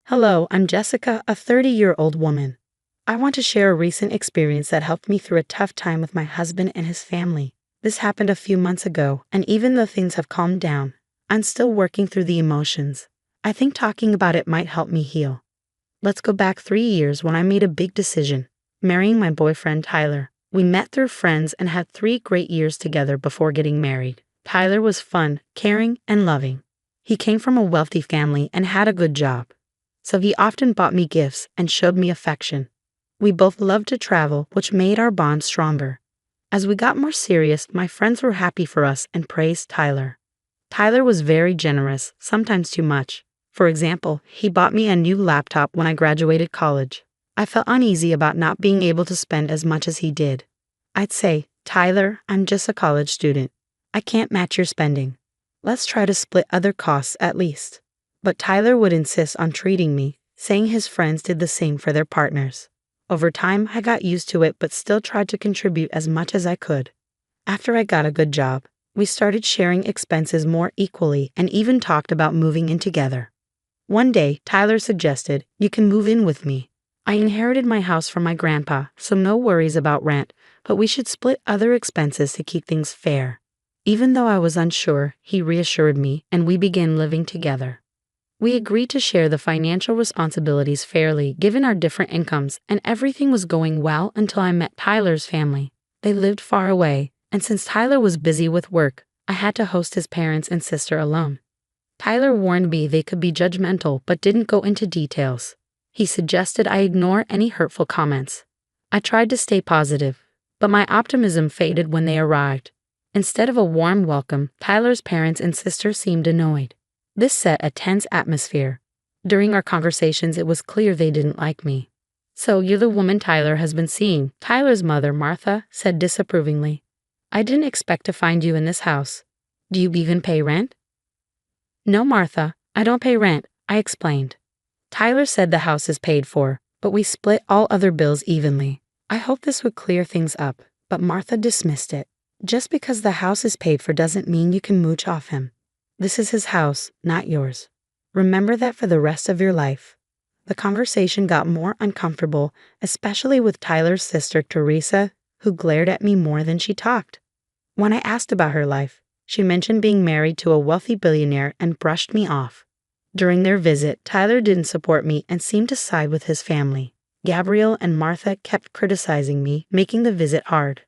Hello, I'm Jessica, a 30-year-old woman. I want to share a recent experience that helped me through a tough time with my husband and his family. This happened a few months ago, and even though things have calmed down, I'm still working through the emotions. I think talking about it might help me heal. Let's go back 3 years when I made a big decision, marrying my boyfriend Tyler. We met through friends and had 3 great years together before getting married. Tyler was fun, caring, and loving. He came from a wealthy family and had a good job, so he often bought me gifts and showed me affection. We both loved to travel, which made our bond stronger. As we got more serious, my friends were happy for us and praised Tyler. Tyler was very generous, sometimes too much. For example, he bought me a new laptop when I graduated college. I felt uneasy about not being able to spend as much as he did. I'd say, "Tyler, I'm just a college student. I can't match your spending. Let's try to split other costs at least." But Tyler would insist on treating me, saying his friends did the same for their partners. Over time, I got used to it but still tried to contribute as much as I could. After I got a good job, we started sharing expenses more equally and even talked about moving in together. One day, Tyler suggested, "You can move in with me. I inherited my house from my grandpa, so no worries about rent, but we should split other expenses to keep things fair." Even though I was unsure, he reassured me, and we began living together. We agreed to share the financial responsibilities fairly given our different incomes, and everything was going well until I met Tyler's family. They lived far away, and since Tyler was busy with work, I had to host his parents and sister alone. Tyler warned me they could be judgmental but didn't go into details. He suggested I ignore any hurtful comments. I tried to stay positive, but my optimism faded when they arrived. Instead of a warm welcome, Tyler's parents and sister seemed annoyed. This set a tense atmosphere. During our conversations, it was clear they didn't like me. "So you're the woman Tyler has been seeing," Tyler's mother, Martha, said disapprovingly. "I didn't expect to find you in this house. Do you even pay rent?" "No, Martha, I don't pay rent," I explained. Tyler said the house is paid for, but we split all other bills evenly. I hoped this would clear things up, but Martha dismissed it. "Just because the house is paid for doesn't mean you can mooch off him. This is his house, not yours. Remember that for the rest of your life." The conversation got more uncomfortable, especially with Tyler's sister, Teresa, who glared at me more than she talked. When I asked about her life, she mentioned being married to a wealthy billionaire and brushed me off. During their visit, Tyler didn't support me and seemed to side with his family. Gabrielle and Martha kept criticizing me, making the visit hard.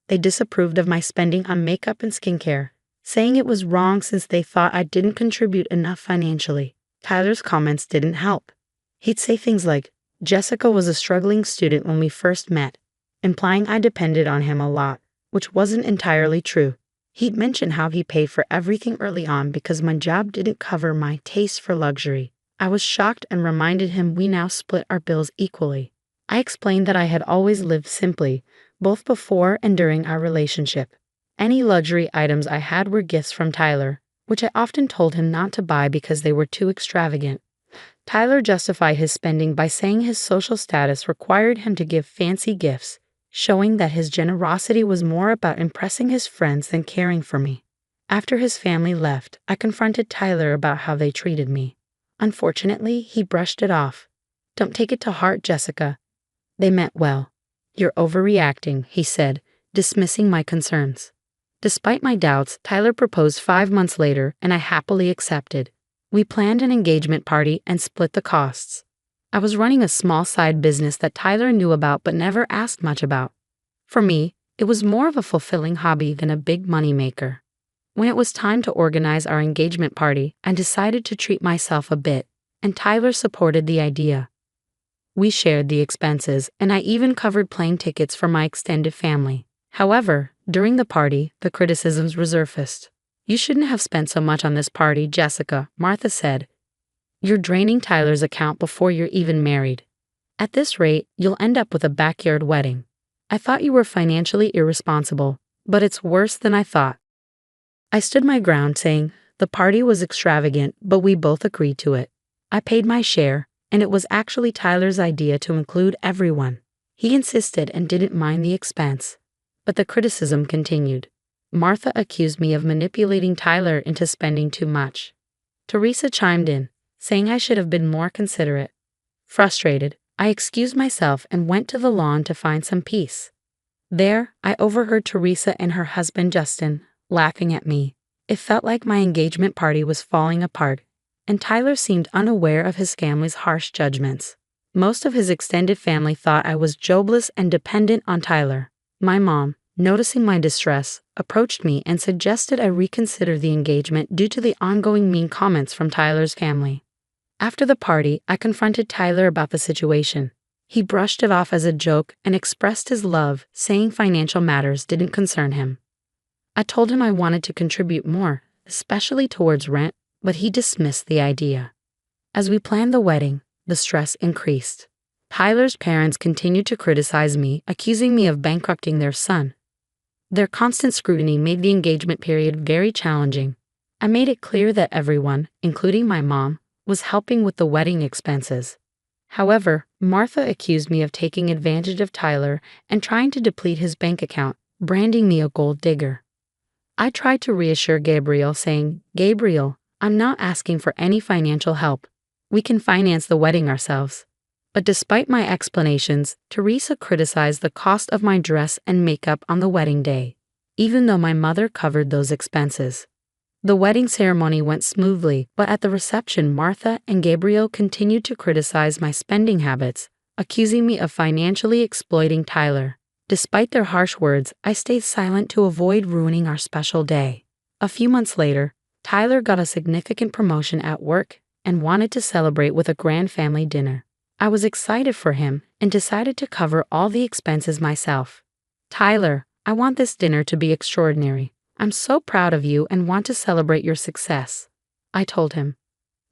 They disapproved of my spending on makeup and skincare, saying it was wrong since they thought I didn't contribute enough financially. Tyler's comments didn't help. He'd say things like, "Jessica was a struggling student when we first met," implying I depended on him a lot, which wasn't entirely true. He'd mention how he paid for everything early on because my job didn't cover my taste for luxury. I was shocked and reminded him we now split our bills equally. I explained that I had always lived simply, both before and during our relationship. Any luxury items I had were gifts from Tyler, which I often told him not to buy because they were too extravagant. Tyler justified his spending by saying his social status required him to give fancy gifts, showing that his generosity was more about impressing his friends than caring for me. After his family left, I confronted Tyler about how they treated me. Unfortunately, he brushed it off. "Don't take it to heart, Jessica. They meant well. You're overreacting," he said, dismissing my concerns. Despite my doubts, Tyler proposed 5 months later, and I happily accepted. We planned an engagement party and split the costs. I was running a small side business that Tyler knew about but never asked much about. For me, it was more of a fulfilling hobby than a big money maker. When it was time to organize our engagement party, I decided to treat myself a bit, and Tyler supported the idea. We shared the expenses, and I even covered plane tickets for my extended family. However, during the party, the criticisms resurfaced. "You shouldn't have spent so much on this party, Jessica," Martha said. "You're draining Tyler's account before you're even married. At this rate, you'll end up with a backyard wedding. I thought you were financially irresponsible, but it's worse than I thought." I stood my ground, saying the party was extravagant, but we both agreed to it. I paid my share, and it was actually Tyler's idea to include everyone. He insisted and didn't mind the expense. But the criticism continued. Martha accused me of manipulating Tyler into spending too much. Teresa chimed in, saying I should have been more considerate. Frustrated, I excused myself and went to the lawn to find some peace. There, I overheard Teresa and her husband Justin laughing at me. It felt like my engagement party was falling apart, and Tyler seemed unaware of his family's harsh judgments. Most of his extended family thought I was jobless and dependent on Tyler. My mom, noticing my distress, approached me and suggested I reconsider the engagement due to the ongoing mean comments from Tyler's family. After the party, I confronted Tyler about the situation. He brushed it off as a joke and expressed his love, saying financial matters didn't concern him. I told him I wanted to contribute more, especially towards rent, but he dismissed the idea. As we planned the wedding, the stress increased. Tyler's parents continued to criticize me, accusing me of bankrupting their son. Their constant scrutiny made the engagement period very challenging. I made it clear that everyone, including my mom, was helping with the wedding expenses. However, Martha accused me of taking advantage of Tyler and trying to deplete his bank account, branding me a gold digger. I tried to reassure Gabriel, saying, "Gabriel, I'm not asking for any financial help. We can finance the wedding ourselves." But despite my explanations, Teresa criticized the cost of my dress and makeup on the wedding day, even though my mother covered those expenses. The wedding ceremony went smoothly, but at the reception, Martha and Gabriel continued to criticize my spending habits, accusing me of financially exploiting Tyler. Despite their harsh words, I stayed silent to avoid ruining our special day. A few months later, Tyler got a significant promotion at work and wanted to celebrate with a grand family dinner. I was excited for him and decided to cover all the expenses myself. "Tyler, I want this dinner to be extraordinary. I'm so proud of you and want to celebrate your success," I told him.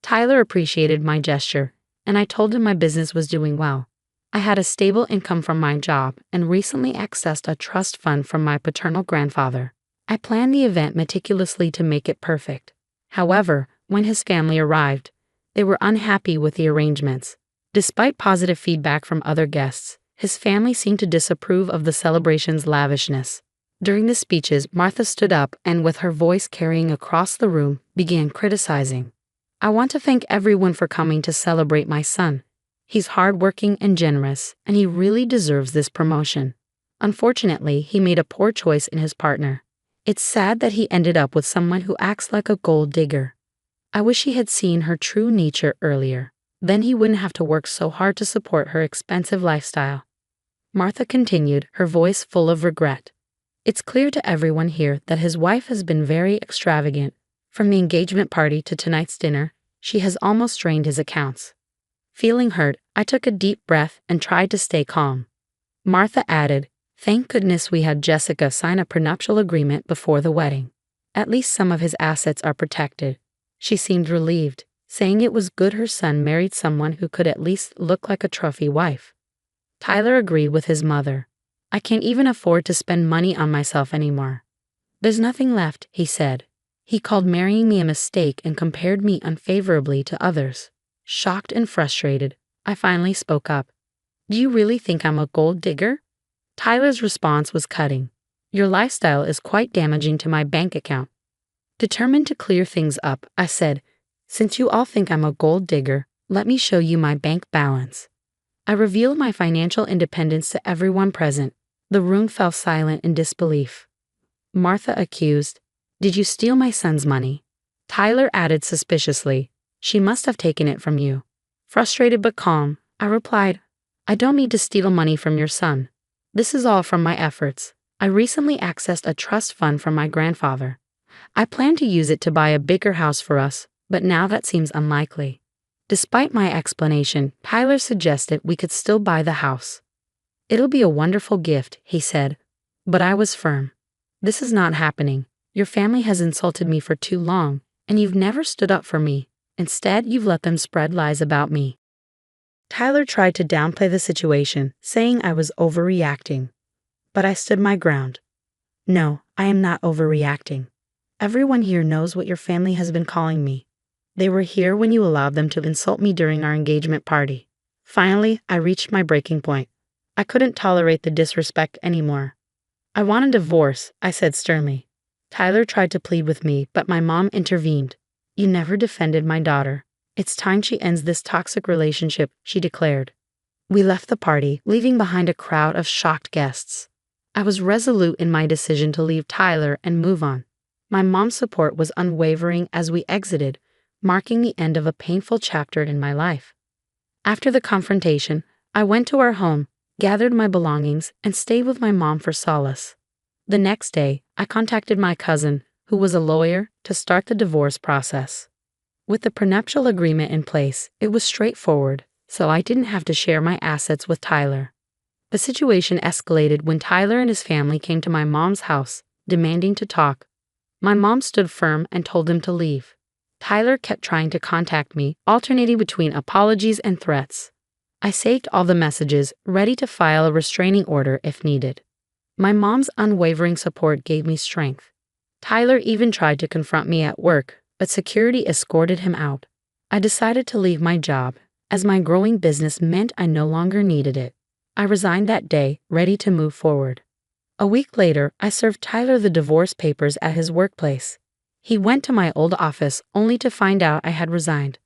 Tyler appreciated my gesture, and I told him my business was doing well. I had a stable income from my job and recently accessed a trust fund from my paternal grandfather. I planned the event meticulously to make it perfect. However, when his family arrived, they were unhappy with the arrangements. Despite positive feedback from other guests, his family seemed to disapprove of the celebration's lavishness. During the speeches, Martha stood up and, with her voice carrying across the room, began criticizing. "I want to thank everyone for coming to celebrate my son. He's hardworking and generous, and he really deserves this promotion. Unfortunately, he made a poor choice in his partner. It's sad that he ended up with someone who acts like a gold digger. I wish he had seen her true nature earlier. Then he wouldn't have to work so hard to support her expensive lifestyle." Martha continued, her voice full of regret. "It's clear to everyone here that his wife has been very extravagant. From the engagement party to tonight's dinner, she has almost drained his accounts." Feeling hurt, I took a deep breath and tried to stay calm. Martha added, "Thank goodness we had Jessica sign a prenuptial agreement before the wedding. At least some of his assets are protected." She seemed relieved, saying it was good her son married someone who could at least look like a trophy wife. Tyler agreed with his mother. "I can't even afford to spend money on myself anymore. There's nothing left," he said. He called marrying me a mistake and compared me unfavorably to others. Shocked and frustrated, I finally spoke up. "Do you really think I'm a gold digger?" Tyler's response was cutting. "Your lifestyle is quite damaging to my bank account." Determined to clear things up, I said, "Since you all think I'm a gold digger, let me show you my bank balance." I revealed my financial independence to everyone present. The room fell silent in disbelief. Martha accused, "Did you steal my son's money?" Tyler added suspiciously, "She must have taken it from you." Frustrated but calm, I replied, "I don't need to steal money from your son. This is all from my efforts. I recently accessed a trust fund from my grandfather. I plan to use it to buy a bigger house for us, but now that seems unlikely." Despite my explanation, Tyler suggested we could still buy the house. "It'll be a wonderful gift," he said, but I was firm. "This is not happening. Your family has insulted me for too long, and you've never stood up for me. Instead, you've let them spread lies about me." Tyler tried to downplay the situation, saying I was overreacting. But I stood my ground. "No, I am not overreacting. Everyone here knows what your family has been calling me. They were here when you allowed them to insult me during our engagement party." Finally, I reached my breaking point. I couldn't tolerate the disrespect anymore. "I want a divorce," I said sternly. Tyler tried to plead with me, but my mom intervened. "You never defended my daughter. It's time she ends this toxic relationship, she declared. We left the party, leaving behind a crowd of shocked guests. I was resolute in my decision to leave Tyler and move on. My mom's support was unwavering as we exited, marking the end of a painful chapter in my life. After the confrontation, I went to our home, gathered my belongings, and stayed with my mom for solace. The next day, I contacted my cousin, who was a lawyer, to start the divorce process. With the prenuptial agreement in place, it was straightforward, so I didn't have to share my assets with Tyler. The situation escalated when Tyler and his family came to my mom's house, demanding to talk. My mom stood firm and told them to leave. Tyler kept trying to contact me, alternating between apologies and threats. I saved all the messages, ready to file a restraining order if needed. My mom's unwavering support gave me strength. Tyler even tried to confront me at work, but security escorted him out. I decided to leave my job, as my growing business meant I no longer needed it. I resigned that day, ready to move forward. A week later, I served Tyler the divorce papers at his workplace. He went to my old office only to find out I had resigned.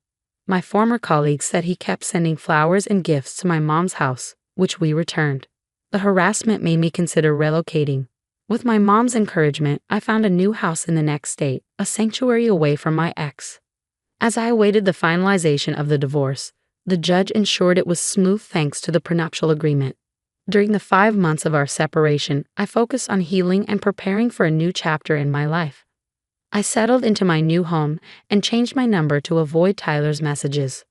My former colleagues said he kept sending flowers and gifts to my mom's house, which we returned. The harassment made me consider relocating. With my mom's encouragement, I found a new house in the next state, a sanctuary away from my ex. As I awaited the finalization of the divorce, the judge ensured it was smooth thanks to the prenuptial agreement. During the 5 months of our separation, I focused on healing and preparing for a new chapter in my life. I settled into my new home and changed my number to avoid Tyler's messages.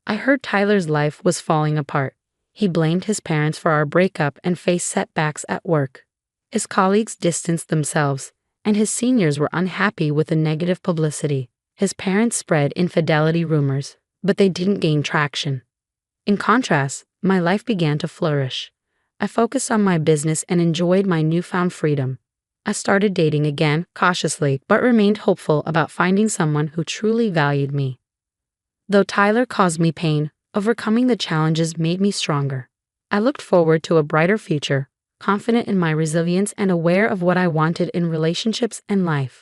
I heard Tyler's life was falling apart. He blamed his parents for our breakup and faced setbacks at work. His colleagues distanced themselves, and his seniors were unhappy with the negative publicity. His parents spread infidelity rumors, but they didn't gain traction. In contrast, my life began to flourish. I focused on my business and enjoyed my newfound freedom. I started dating again, cautiously, but remained hopeful about finding someone who truly valued me. Though Tyler caused me pain, overcoming the challenges made me stronger. I looked forward to a brighter future, confident in my resilience and aware of what I wanted in relationships and life.